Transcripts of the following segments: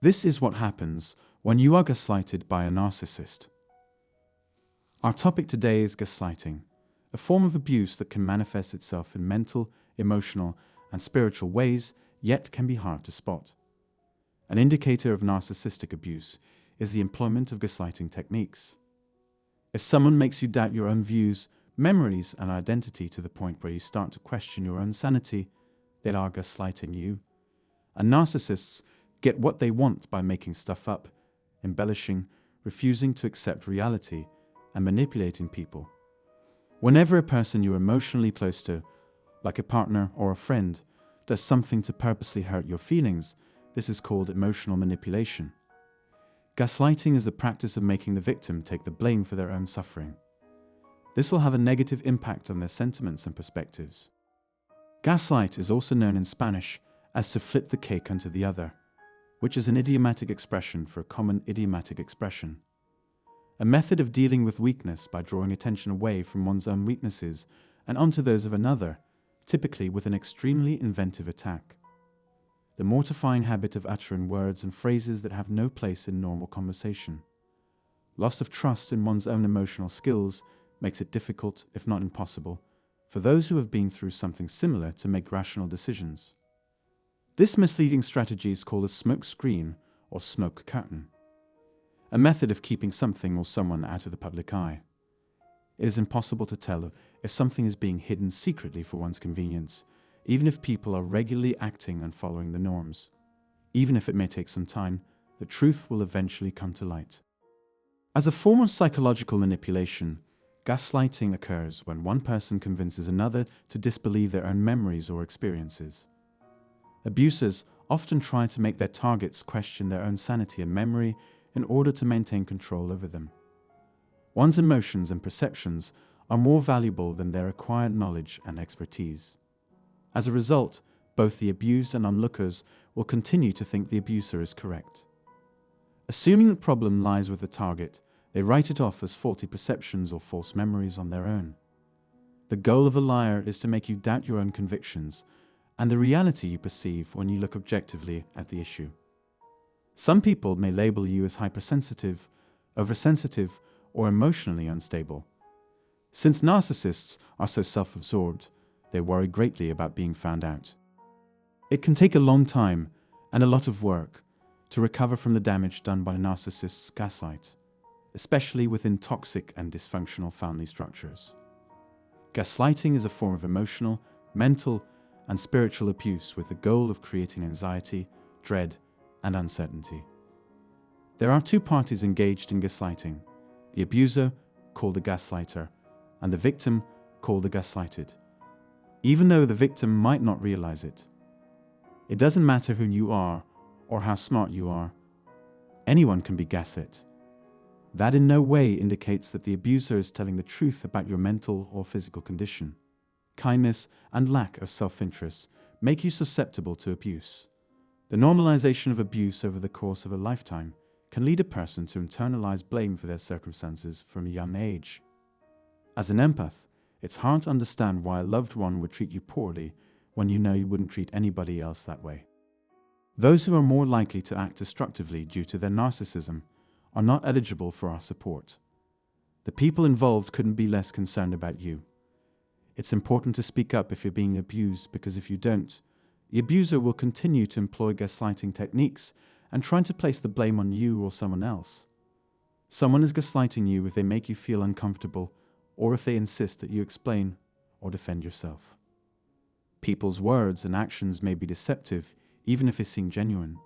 This is what happens when you are gaslighted by a narcissist. Our topic today is gaslighting, a form of abuse that can manifest itself in mental, emotional, and spiritual ways, yet can be hard to spot. An indicator of narcissistic abuse is the employment of gaslighting techniques. If someone makes you doubt your own views, memories, and identity to the point where you start to question your own sanity, they are gaslighting you. And narcissists get what they want by making stuff up, embellishing, refusing to accept reality, and manipulating people. Whenever a person you're emotionally close to, like a partner or a friend, does something to purposely hurt your feelings, this is called emotional manipulation. Gaslighting is the practice of making the victim take the blame for their own suffering. This will have a negative impact on their sentiments and perspectives. Gaslight is also known in Spanish as to flip the cake onto the other, which is an idiomatic expression for a common idiomatic expression. A method of dealing with weakness by drawing attention away from one's own weaknesses and onto those of another, typically with an extremely inventive attack. The mortifying habit of uttering words and phrases that have no place in normal conversation. Loss of trust in one's own emotional skills makes it difficult, if not impossible, for those who have been through something similar to make rational decisions. This misleading strategy is called a smoke screen or smoke curtain, a method of keeping something or someone out of the public eye. It is impossible to tell if something is being hidden secretly for one's convenience, even if people are regularly acting and following the norms. Even if it may take some time, the truth will eventually come to light. As a form of psychological manipulation, gaslighting occurs when one person convinces another to disbelieve their own memories or experiences. Abusers often try to make their targets question their own sanity and memory in order to maintain control over them. One's emotions and perceptions are more valuable than their acquired knowledge and expertise. As a result, both the abused and onlookers will continue to think the abuser is correct. Assuming the problem lies with the target, they write it off as faulty perceptions or false memories on their own. The goal of a liar is to make you doubt your own convictions and the reality you perceive when you look objectively at the issue. Some people may label you as hypersensitive, oversensitive, or emotionally unstable. Since narcissists are so self-absorbed, they worry greatly about being found out. It can take a long time and a lot of work to recover from the damage done by narcissists' gaslight, especially within toxic and dysfunctional family structures. Gaslighting is a form of emotional, mental, and spiritual abuse with the goal of creating anxiety, dread, and uncertainty. There are two parties engaged in gaslighting: the abuser, called the gaslighter, and the victim, called the gaslighted. Even though the victim might not realize it. It doesn't matter who you are or how smart you are. Anyone can be gaslit. That in no way indicates that the abuser is telling the truth about your mental or physical condition. Kindness and lack of self-interest make you susceptible to abuse. The normalization of abuse over the course of a lifetime can lead a person to internalize blame for their circumstances from a young age. As an empath, it's hard to understand why a loved one would treat you poorly when you know you wouldn't treat anybody else that way. Those who are more likely to act destructively due to their narcissism are not eligible for our support. The people involved couldn't be less concerned about you. It's important to speak up if you're being abused, because if you don't, the abuser will continue to employ gaslighting techniques and try to place the blame on you or someone else. Someone is gaslighting you if they make you feel uncomfortable or if they insist that you explain or defend yourself. People's words and actions may be deceptive even if they seem genuine.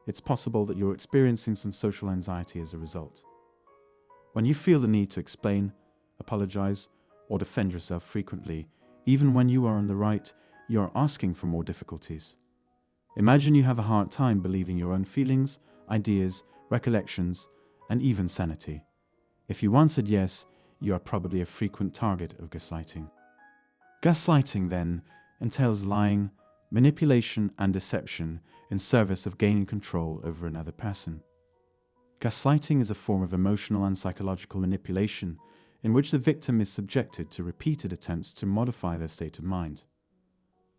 It's possible that you're experiencing some social anxiety as a result. When you feel the need to explain, apologize, or defend yourself frequently, even when you are on the right, you are asking for more difficulties. Imagine you have a hard time believing your own feelings, ideas, recollections, and even sanity. If you answered yes, you are probably a frequent target of gaslighting. Gaslighting, then, entails lying, manipulation, and deception in service of gaining control over another person. Gaslighting is a form of emotional and psychological manipulation in which the victim is subjected to repeated attempts to modify their state of mind.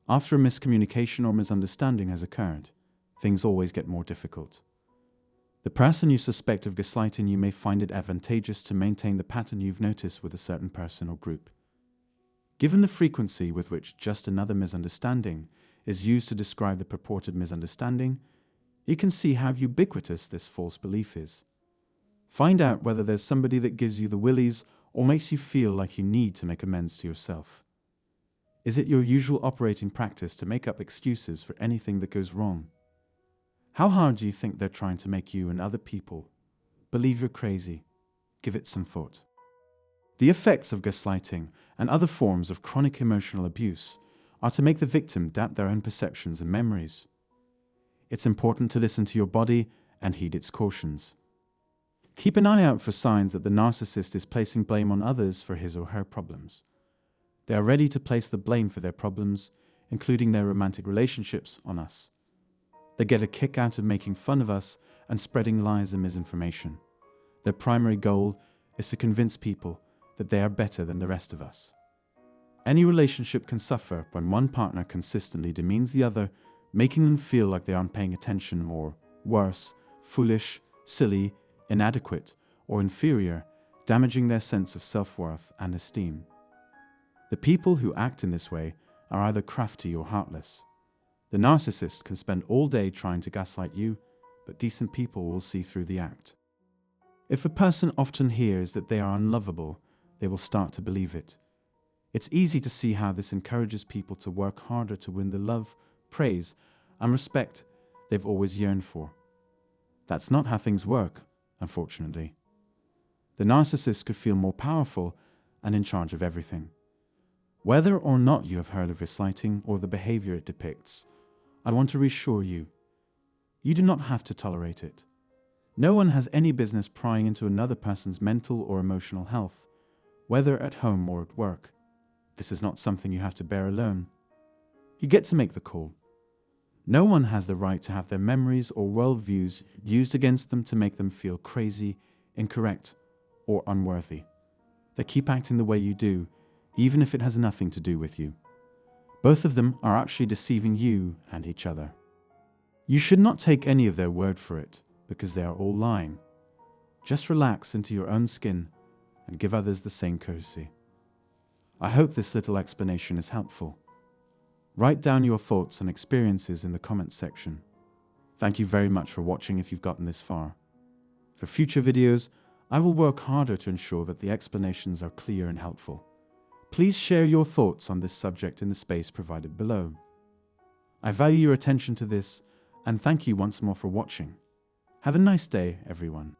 After a miscommunication or misunderstanding has occurred, things always get more difficult. The person you suspect of gaslighting you may find it advantageous to maintain the pattern you've noticed with a certain person or group. Given the frequency with which just another misunderstanding is used to describe the purported misunderstanding, you can see how ubiquitous this false belief is. Find out whether there's somebody that gives you the willies or makes you feel like you need to make amends to yourself. Is it your usual operating practice to make up excuses for anything that goes wrong? How hard do you think they're trying to make you and other people believe you're crazy? Give it some thought. The effects of gaslighting and other forms of chronic emotional abuse are to make the victim doubt their own perceptions and memories. It's important to listen to your body and heed its cautions. Keep an eye out for signs that the narcissist is placing blame on others for his or her problems. They are ready to place the blame for their problems, including their romantic relationships, on us. They get a kick out of making fun of us and spreading lies and misinformation. Their primary goal is to convince people that they are better than the rest of us. Any relationship can suffer when one partner consistently demeans the other, making them feel like they aren't paying attention or, worse, foolish, silly, inadequate, or inferior, damaging their sense of self-worth and esteem. The people who act in this way are either crafty or heartless. The narcissist can spend all day trying to gaslight you, but decent people will see through the act. If a person often hears that they are unlovable, they will start to believe it. It's easy to see how this encourages people to work harder to win the love, praise, and respect they've always yearned for. That's not how things work, unfortunately. The narcissist could feel more powerful and in charge of everything. Whether or not you have heard of gaslighting or the behavior it depicts, I want to reassure you, you do not have to tolerate it. No one has any business prying into another person's mental or emotional health, whether at home or at work. This is not something you have to bear alone. You get to make the call. No one has the right to have their memories or worldviews used against them to make them feel crazy, incorrect, or unworthy. They keep acting the way you do, even if it has nothing to do with you. Both of them are actually deceiving you and each other. You should not take any of their word for it, because they are all lying. Just relax into your own skin and give others the same courtesy. I hope this little explanation is helpful. Write down your thoughts and experiences in the comments section. Thank you very much for watching if you've gotten this far. For future videos, I will work harder to ensure that the explanations are clear and helpful. Please share your thoughts on this subject in the space provided below. I value your attention to this, and thank you once more for watching. Have a nice day, everyone.